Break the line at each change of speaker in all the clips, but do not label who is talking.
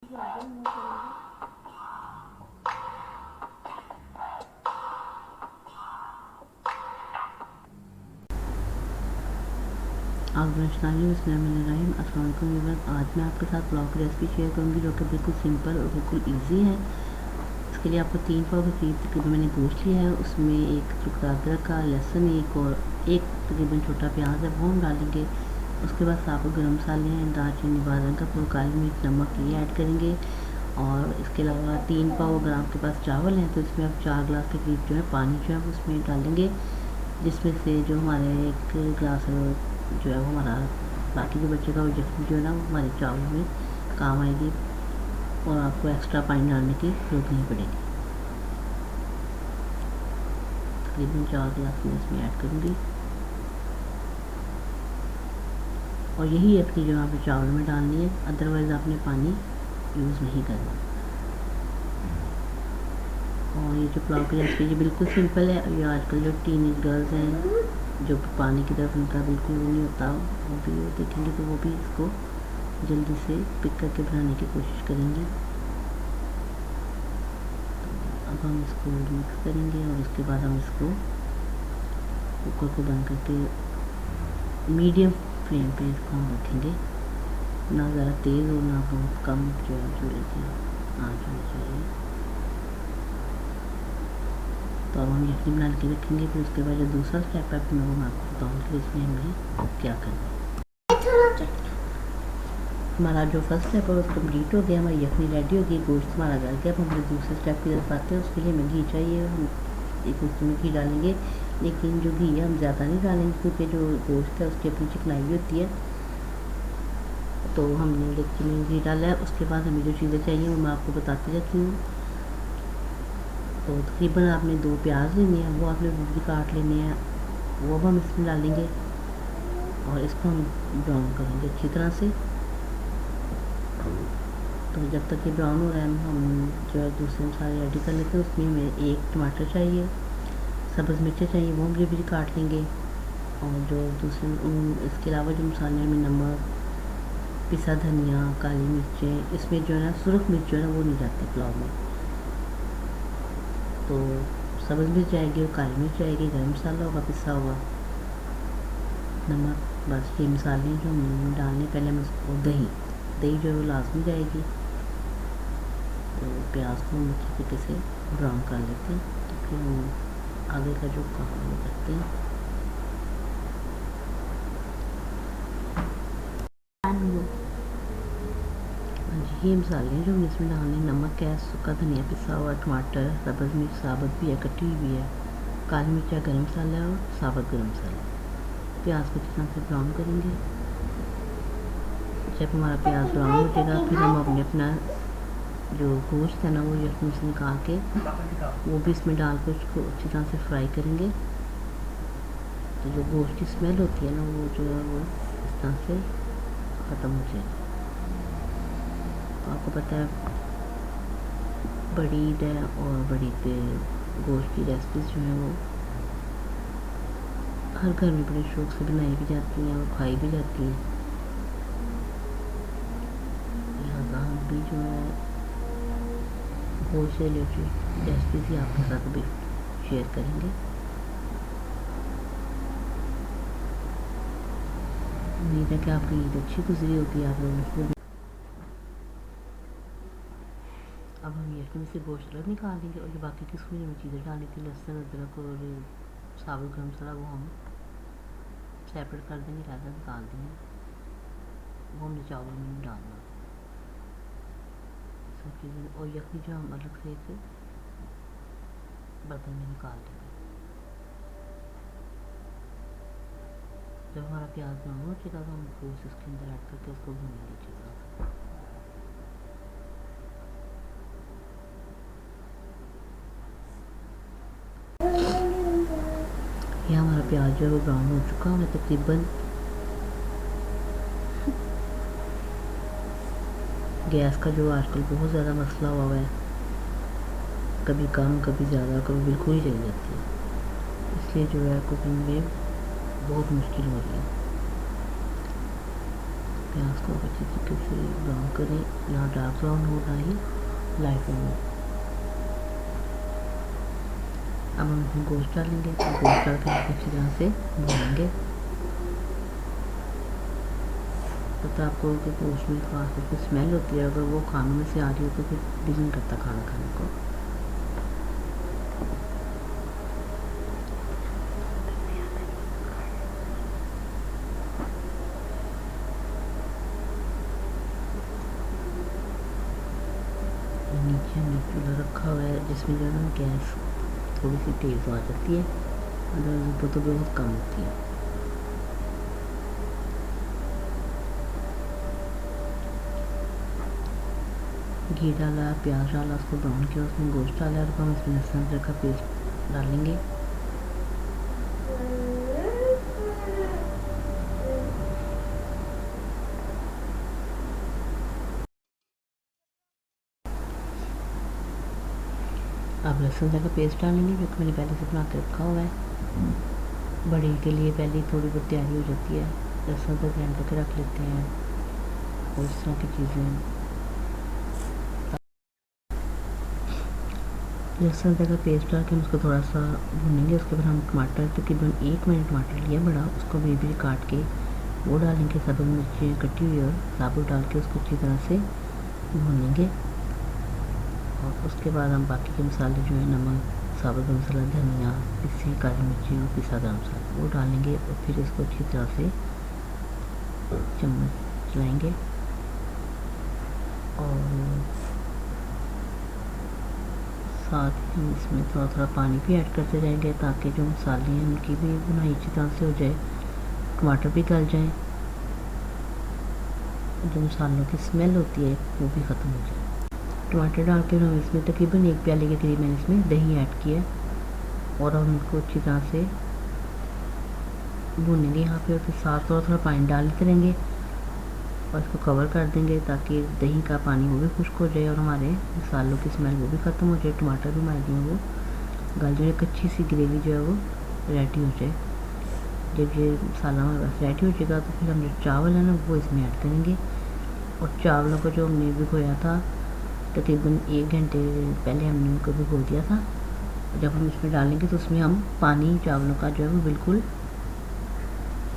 बिस्मिल्लाहिर्रहमानिर्रहीम। अस्सलाम वालेकुम व्यूअर्स, आज मैं आपके साथ पुलाव की रेसिपी शेयर करूंगी जो कि बिल्कुल सिंपल और बिल्कुल इजी है। इसके लिए आपको 3 पाव के करीब तकरीबन मैंने गोश्त लिया है। उसमें एक टुकड़ा अदरक का, लहसुन एक और एक तकरीबन छोटा प्याज है, वो हम डालेंगे। उसके बाद साबुत गर्म मसाले हैं, दालचीनी, बादाम का फूल, काली मिर्च, नमक, ये ऐड करेंगे। और इसके अलावा 3 पाव अगर आपके पास चावल हैं तो इसमें आप 4 गिलास के करीब जो है पानी जो है वो उसमें डालेंगे, जिसमें से जो हमारे 1 गिलास जो है वो हमारा बाकी जो बच्चे का वो जख्म जो है ना वो हमारे चावल में काम आएगी और आपको एक्स्ट्रा पानी डालने की जरूरत नहीं पड़ेगी। तकरीबन 4 गिलास मैं इसमें ऐड करूँगी और यही अपनी जो यहाँ पे चावल में डालनी है, अदरवाइज़ आपने पानी यूज़ नहीं करना। और ये जो पुलाव की रेसिपी ये बिल्कुल सिंपल है। ये आजकल जो टीनेज गर्ल्स हैं जो पानी की तरफ उनका बिल्कुल वो नहीं होता, वो भी वो देखेंगे तो वो भी इसको जल्दी से पिक करके बनाने की कोशिश करेंगे। अब हम इसको मिक्स करेंगे और उसके बाद हम इसको कुकर को बंद करके मीडियम फ्लेम पे इसको हम रखेंगे, ना ज़्यादा तेज़ और ना बहुत कम जो है चूल्हे की आँच होनी चाहिए। तो अब हम यखनी बना के रखेंगे। फिर उसके बाद जो दूसरा स्टेप है मैं वो आपको बताऊँगी कि इसमें हमें क्या करना है। हमारा जो फर्स्ट स्टेप है वो कम्प्लीट हो गया, हमारी यखनी रेडी हो गई, गोश्त हमारा गल गया। अब हम दूसरे स्टेप की तरफ आते हैं। उसके लिए हमें घी चाहिए, हम एक उसमें घी डालेंगे, लेकिन जो घी है हम ज़्यादा नहीं डालेंगे क्योंकि जो गोश्त है उसकी अपनी चिकनाई भी होती है, तो हमने लेकिन घी डाला है। उसके बाद हमें जो चीज़ें चाहिए वो मैं आपको बताती जाती हूँ। तो तकरीबन आपने 2 प्याज लेने हैं, वो आपने भी काट लेने हैं, वो अब हम इसमें डालेंगे और इसको हम ब्राउन करेंगे अच्छी तरह से। तो जब तक ये ब्राउन हो रहा है हम जो है दूसरे मसाले रेडी कर लेते हैं। उसमें हमें 1 टमाटर चाहिए, सब्ज़ मिर्चें चाहिए, वो हम भी काट लेंगे। और जो दूसरे इसके अलावा जो मसाले में नमक, पिसा धनिया, काली मिर्चें, इसमें जो है ना सुरख मिर्च जो है ना वो नहीं जाती पुलाव में, तो सब्ज़ मिर्च जाएगी और काली मिर्च जाएगी, गरम मसाला होगा पिसा हुआ, नमक, बस ये मसाले जो हम डालने। पहले हम उसको दही जो है वो लाजमी जाएगी। तो प्याज को हम अच्छी तरीके से ब्राउन कर लेते हैं, तो फिर हम आगे का जो काम वो करते हैं। ये मसाले जो हम इसमें डालने, नमक है, सूखा धनिया पिसा हुआ, टमाटर, सब्ज़ मिर्च साबुत भी है, कटी हुई है, काली मिर्च, गरम मसाला और साबुत गरम मसाला। प्याज को अच्छी तरह से ब्राउन करेंगे। जब हमारा प्याज ब्राउन हो जाएगा फिर हम अपना जो गोश्त है ना वो यखनी से निकाल के वो भी इसमें डाल के उसको अच्छी तरह से फ्राई करेंगे। तो जो गोश्त की स्मेल होती है ना वो जो है वो इस तरह से ख़त्म हो जाएगी। तो आपको पता है बड़ी ईद है और बड़ी ईद पे गोश्त की रेसिपीज़ जो हैं वो हर घर में बड़े शौक से बनाई भी जाती हैं और खाई भी जाती हैं। लिहाजा हम भी जो है गोश्त से रिलेटेड रेसिपीज़ ही आपके साथ भी शेयर करेंगे। उम्मीद है कि आपकी ईद अच्छी गुजरी होगी आप लोगों को। अब हम यखनी से गोश्त अलग निकाल देंगे और जो बाकी की उसमें हमें चीज़ें डालनी थी, लहसुन, अदरक और साबुत गरम मसाला, वो हम सेपरेट कर देंगे, रायता निकाल देंगे, वो हमने चावल में डालना सब चीज़ें। और यखनी जो हम अलग से एक बर्तन में निकाल देंगे। जब हमारा प्याज ब्राउन हो जाएगा तो हम गोश्त इसके अंदर ऐड करके उसको भूनेंगे अच्छी तरह से। ये हमारा प्याज जो है वो ब्राउन हो चुका है तकरीबन। गैस का जो आजकल बहुत ज़्यादा मसला हुआ है, कभी कम कभी ज़्यादा कभी बिल्कुल ही चली जाती है, इसलिए जो है कुकिंग में बहुत मुश्किल हो रही है। प्याज को अच्छी तरीके से ब्राउन करें, ना डार्क ब्राउन हो ना ही लाइट ब्राउन। अब हम इसमें गोश्त डालेंगे, तो गोश्त डाल कर अच्छी तरह से भूनेंगे। पता आपको कि गोश्त में खास करके स्मेल होती है, अगर वो खानों में से आ रही हो तो फिर दिल नहीं करता खाना खाने को। नीचे हमने चूल्हा रखा हुआ है जिसमें जो है ना गैस थोड़ी सी तेज़ आ जाती है, अदरवाइज ऊपर तो बहुत कम होती है। घी डाला, प्याज डाला, उसको ब्राउन किया, उसमें गोश्त डाला और हम इसमें लहसुन अदरक का पेस्ट डालेंगे। अब लहसुन अदरक का पेस्ट डालेंगे जो कि मैंने पहले से बना के रखा हुआ है। बड़ी के लिए पहले थोड़ी बहुत तैयारी हो जाती है, लहसुन अदरक ग्राइंड करके रख लेते हैं और इस तरह की चीज़ें। लहसुन अदरक का पेस्ट डाल के हम उसको थोड़ा सा भूनेंगे। उसके बाद हम टमाटर, तकरीबन 1 मिनट टमाटर लिया बड़ा, उसको भी काट के वो डालेंगे। साबुत मिर्ची कटी हुई और साबुत डाल के उसको अच्छी तरह से भूनेंगे। और उसके बाद हम बाकी के मसाले जो है नमक, साबुत मसाला, धनिया, पिसी काली मिर्ची और पिसा गरम मसाला वो डालेंगे और फिर इसको अच्छी तरह से चम्मच चलाएँगे। और साथ ही हम इसमें थोड़ा थोड़ा पानी भी ऐड करते जाएंगे ताकि जो मसाले हैं उनकी भी बुनाई अच्छी तरह से हो जाए, टमाटर भी गल जाए, जो मसालों की स्मेल होती है वो भी ख़त्म हो जाए। टमाटर डाल के हम इसमें तकरीबन 1 प्याले के करीब मैंने इसमें दही ऐड किया और हम इनको अच्छी तरह से भूनेंगे यहाँ पे। और फिर साथ थोड़ा थोड़ा पानी डालते रहेंगे और इसको कवर कर देंगे ताकि दही का पानी वो भी खुश्क हो जाए और हमारे मसालों की स्मेल वो भी ख़त्म हो जाए, टमाटर भी हमारे जो है वो गल जाए, एक अच्छी सी ग्रेवी जो है वो रेडी हो जाए। जब ये मसाला हमारे पास रेडी हो जाएगा तो फिर हम जो चावल है ना वो इसमें ऐड करेंगे। और चावलों को जो हमने भिगोया था तकरीबन 1 घंटे पहले हमने उनको भिगो दिया था, जब हम इसमें डालेंगे तो उसमें हम पानी चावलों का जो है वो बिल्कुल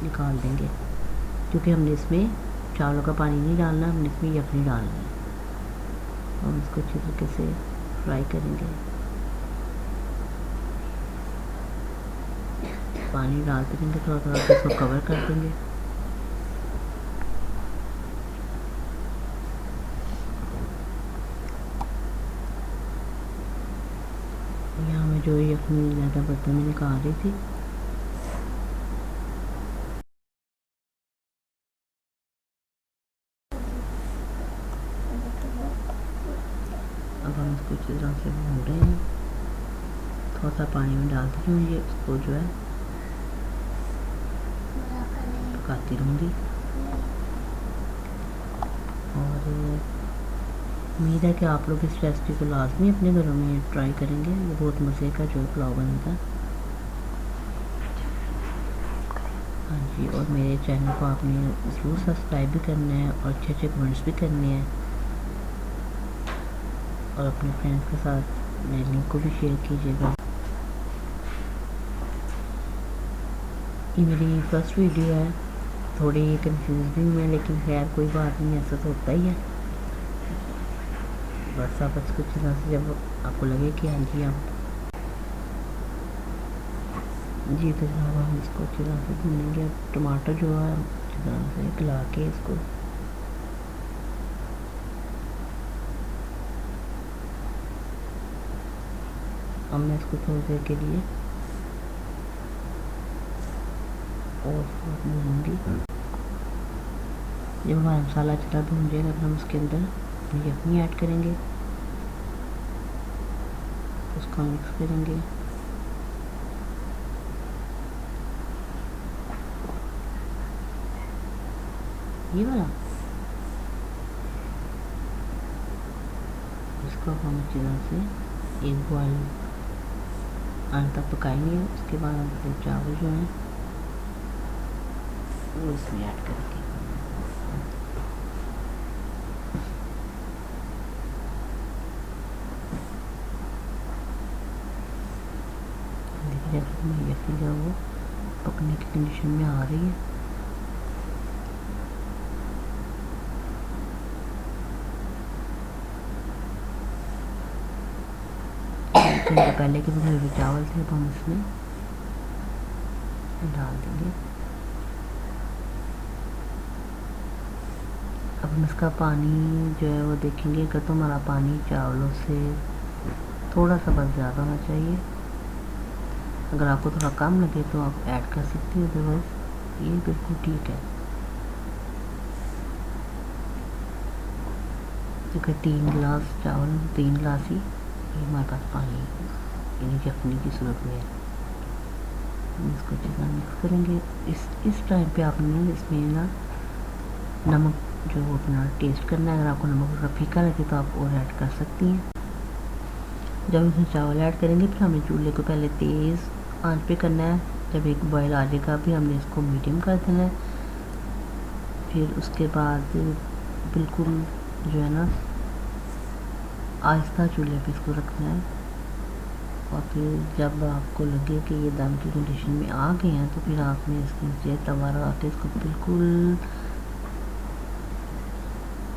निकाल देंगे, क्योंकि हमने इसमें चावलों का पानी नहीं डालना, हमने इसमें यखनी डालना है। और इसको अच्छी तरीके से फ्राई करेंगे। पानी डालते रहेंगे थोड़ा थोड़ा, इसको कवर कर देंगे। यहाँ में जो यखनी ज़्यादा बर्तन में निकाल रही थी, अब हम इसको अच्छी तरह से भून रहे हैं। थोड़ा सा पानी में डालती रहूँगी, इसको जो है पकाती रहूँगी। और उम्मीद है कि आप लोग इस रेसिपी को लाजमी अपने घरों में ट्राई करेंगे, ये बहुत मज़े का जो है पुलाव बनेगा। हाँ जी, और मेरे चैनल को आपने ज़रूर सब्सक्राइब भी करना है और अच्छे अच्छे कमेंट्स भी करने हैं और अपने फ्रेंड्स के साथ मेरे लिंक को भी शेयर कीजिएगा। ये मेरी फर्स्ट वीडियो है, थोड़ी कंफ्यूज भी हूँ मैं, लेकिन खैर कोई बात नहीं, ऐसा तो होता ही है। बस आप इसको अच्छी तरह से जब आपको लगे कि हाँ जी आप जी तो जनाब हम इसको अच्छी तरह से भूनेंगे। टमाटर जो है अच्छी तरह से गला के इसको अब मैं इसको थोड़ी देर के लिए और भूनूँगी। जब हमारा मसाला अच्छा भून जाएगा फिर हम उसके अंदर यखनी ऐड करेंगे, उसको मिक्स करेंगे। ये वाला इसको हम अच्छी तरह से एक बॉयल आने तक पकाएंगे। उसके बाद हम फिर चावल जो हैं वो इसमें ऐड करेंगे। जैसे कि मैं यखनी जो है वो पकने की कंडीशन में आ रही है। पहले के भी जो चावल थे अब हम इसमें डाल देंगे। अब हम इसका पानी जो है वो देखेंगे। अगर तो हमारा पानी चावलों से थोड़ा सा बस ज़्यादा होना चाहिए। अगर आपको थोड़ा कम लगे तो आप ऐड कर सकते हो, अदरवाइज ये बिल्कुल ठीक है। क्योंकि 3 गिलास चावल 3 गिलास ही ये हमारे पास पानी यानी यखनी की सूरत में है। हम इसको अच्छी तरह मिक्स करेंगे। इस टाइम पे आपने इसमें ना नमक जो वो अपना टेस्ट करना है। अगर आपको नमक थोड़ा फीका लगे तो आप और ऐड कर सकती हैं। जब इसमें चावल ऐड करेंगे फिर हमें चूल्हे को पहले तेज़ आंच पे करना है। जब एक बॉयल आ जाएगा भी हमने इसको मीडियम कर देना है। फिर उसके बाद बिल्कुल जो है ना आहिस्ता चूल्हे पे इसको रखना है। और फिर जब आपको लगे कि ये दम की कंडीशन में आ गए हैं तो फिर आपने इसके नीचे तवा लगा के इसको बिल्कुल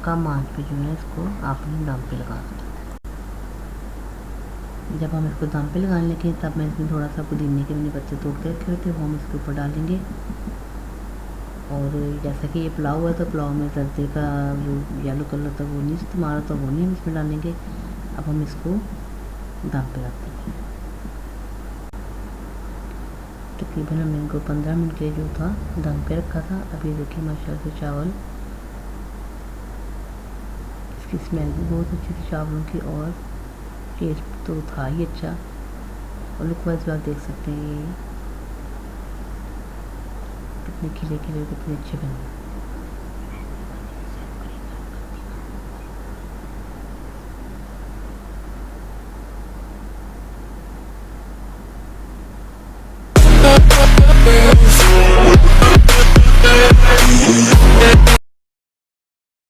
कम आंच पे जो है इसको आपने दम पे लगा देना। जब हम इसको दम पे लगाने लगे तब मैं इसमें थोड़ा सा पुदीने के मैंने पत्ते तोड़ के रखे हुए थे वो हम इसके ऊपर डालेंगे। और जैसा कि ये पुलाव है तो पुलाव में जर्दे का जो येलो कलर था वो नहीं इस्तेमाल होता, वो नहीं हम इसमें डालेंगे। अब हम इसको दम पे रख देंगे। तकरीबन हमने इनको 15 मिनट के जो था दम पे रखा था। अभी देखिए माशाल्लाह से चावल, इसकी स्मेल भी बहुत अच्छी थी चावलों की और टेस्ट तो था ही अच्छा। और लुक वाइज आप देख सकते हैं ये कितने खिले खिले कितने अच्छे बने।